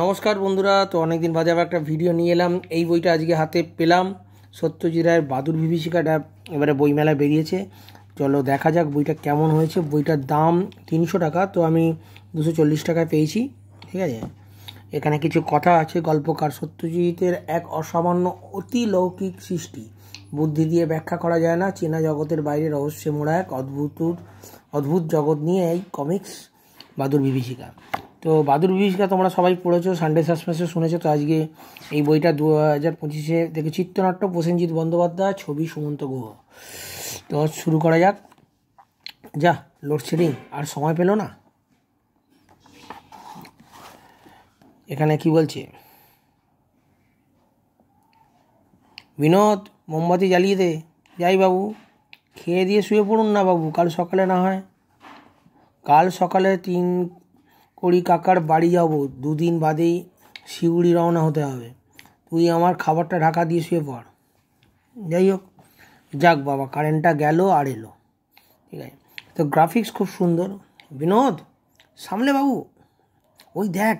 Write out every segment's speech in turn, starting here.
নমস্কার বন্ধুরা, তো অনেকদিন বাদে আবার একটা ভিডিও নিয়ে এলাম। এই বইটা আজকে হাতে পেলাম, সত্যজিৎ রায়ের বাদুড় বিভীষিকাটা এবারে বইমেলায় বেরিয়েছে। চলো দেখা যাক বইটা কেমন হয়েছে। বইটার দাম 300 টাকা, তো আমি 240 টাকায় পেয়েছি। ঠিক আছে, এখানে কিছু কথা আছে। গল্পকার সত্যজিতের এক অসামান্য অতি লৌকিক সৃষ্টি, বুদ্ধি দিয়ে ব্যাখ্যা করা যায় না, চেনা জগতের বাইরে রহস্যে মোড়া এক অদ্ভুত জগৎ নিয়ে এই কমিক্স বাদুড় বিভীষিকা। তো বাদুড় বিভীষিকা তোমরা সবাই পড়েছো, সানডে সাসপেন্সে শুনেছো। তো আজকে এই বইটা 2025 থেকে চিত্রনাট্য প্রসেনজিৎ বন্দ্যোপাধ্যায়, ছবি সুমন্ত গুহ। তো শুরু করা যাক। যা লোডশেডিং, আর সময় পেল না। এখানে কি বলছে, বিনোদ মোমবাতি জ্বালিয়ে দে। যাই বাবু, খেয়ে দিয়ে শুয়ে পড়ুন না বাবু, কাল সকালে না হয়। কাল সকালে 3 কড়ি কাকার বাড়ি যাব, 2 দিন বাদেই শিউড়ি রওনা হতে হবে। তুই আমার খাবারটা ঢাকা দিয়ে শুয়ে পড়। যাই হোক, যাক বাবা, কারেন্টটা গেল আর এলো। ঠিক আছে, তো গ্রাফিক্স খুব সুন্দর। বিনোদ সামলে বাবু, ওই দেখ,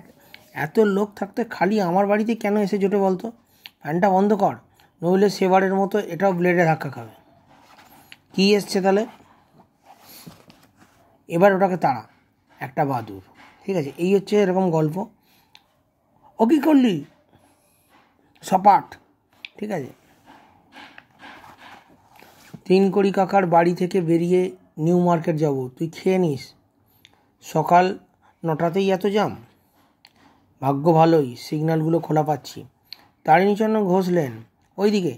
এত লোক থাকতে খালি আমার বাড়িতে কেন এসে জোটে বলতো? ফ্যানটা বন্ধ কর, নইলে সেবারের মতো এটাও ব্লেডে ধাক্কা খাবে। কী এসছে তাহলে? এবার ওটাকে তাড়া, একটা বাদুর। ঠিক আছে, এই হচ্ছে এরকম গল্প। ও কী করলি? সপাট। ঠিক আছে, 3 কড়ি কাকার বাড়ি থেকে বেরিয়ে নিউ মার্কেট যাব, তুই খেয়ে নিস। সকাল 9টাতেই এত জাম? ভাগ্য ভালোই, সিগন্যালগুলো খোলা পাচ্ছি। তারিণীচন্দ্র ঘোষ লেন ওইদিকে।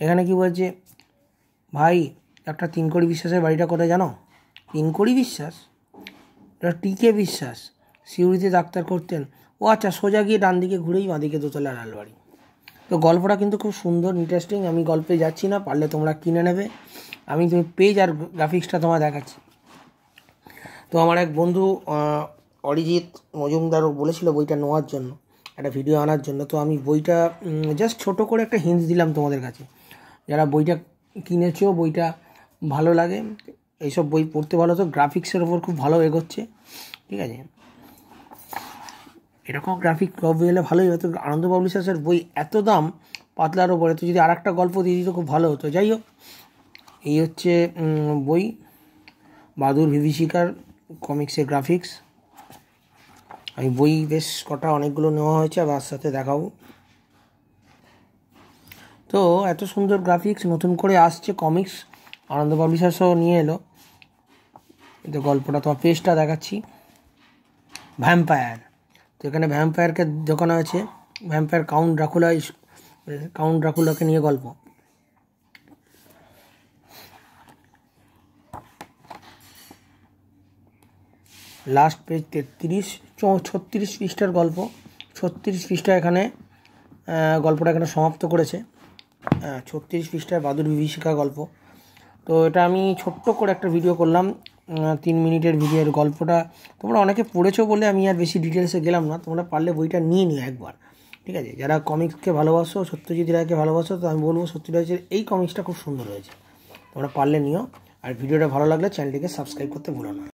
এখানে কি বলছে, ভাই একটা 3 কড়ি বিশ্বাসের বাড়িটা কোথায় জানো? 3 কড়ি বিশ্বাস? এটা টিকে বিশ্বাস, সিউড়িতে ডাক্তার করতেন। ও আচ্ছা, সোজা গিয়ে ডান দিকে ঘুরেই বাঁদিকে দোতলা লালবাড়ি। তো গল্পটা কিন্তু খুব সুন্দর, ইন্টারেস্টিং। আমি গল্পে যাচ্ছি না, পারলে তোমরা কিনে নেবে। আমি তুমি পেজ আর গ্রাফিক্সটা তোমায় দেখাচ্ছি। তো আমার এক বন্ধু অরিজিৎ মজুমদারও বলেছিল বইটা নেওয়ার জন্য, একটা ভিডিও আনার জন্য। তো আমি বইটা জাস্ট ছোটো করে একটা হিন্টস দিলাম তোমাদের কাছে। যারা বইটা কিনেছো, বইটা ভালো লাগে, এইসব বই পড়তে ভালো। তো গ্রাফিক্সের ওপর খুব ভালো এগোচ্ছে। ঠিক আছে, এরকম গ্রাফিক বই হলে ভালোই হতো। আনন্দ পাবলিশার্সের বই এত দাম, পাতলার ওপরে। তো যদি আর একটা গল্প দিয়ে দিত খুব ভালো হতো। যাই হোক, এই হচ্ছে বই বাদুড় বিভীষিকার কমিক্সের গ্রাফিক্স। আমি বই বেশ কটা অনেকগুলো নেওয়া হয়েছে, আবার সাথে দেখাবো। তো এত সুন্দর গ্রাফিক্স নতুন করে আসছে কমিক্স, আনন্দ পাবলিশার্সও নিয়ে এলো। তো গল্পটা তোমার পেজটা দেখাচ্ছি। ভ্যাম্পায়ার। তো এখানে ভ্যাম্পায়ারকে দেখানো আছে। ভ্যাম্পায়ার কাউন্ট ড্রাকুলাকে নিয়ে গল্প। লাস্ট পেজ 36 পৃষ্ঠার গল্প। 36 পৃষ্ঠা এখানে গল্পটা এখানে সমাপ্ত করেছে। 36 পৃষ্ঠায় বাদুড় বিভীষিকা গল্প। তো এটা আমি ছোট্ট করে একটা ভিডিও করলাম, 3 মিনিটের ভিডিওর। গল্পটা তোমরা অনেকে পড়েছো বলে আমি আর বেশি ডিটেলসে গেলাম না। তোমরা পারলে বইটা নিয়ে নিও একবার। ঠিক আছে, যারা কমিক্সকে ভালোবাসো, সত্যজিৎ রায়কে ভালোবাসো, তো আমি বলবো সত্যজিৎ রায়ের এই কমিক্সটা খুব সুন্দর হয়েছে। তোমরা পারলে নিও। আর ভিডিওটা ভালো লাগলে চ্যানেলটিকে সাবস্ক্রাইব করতে ভুলো না।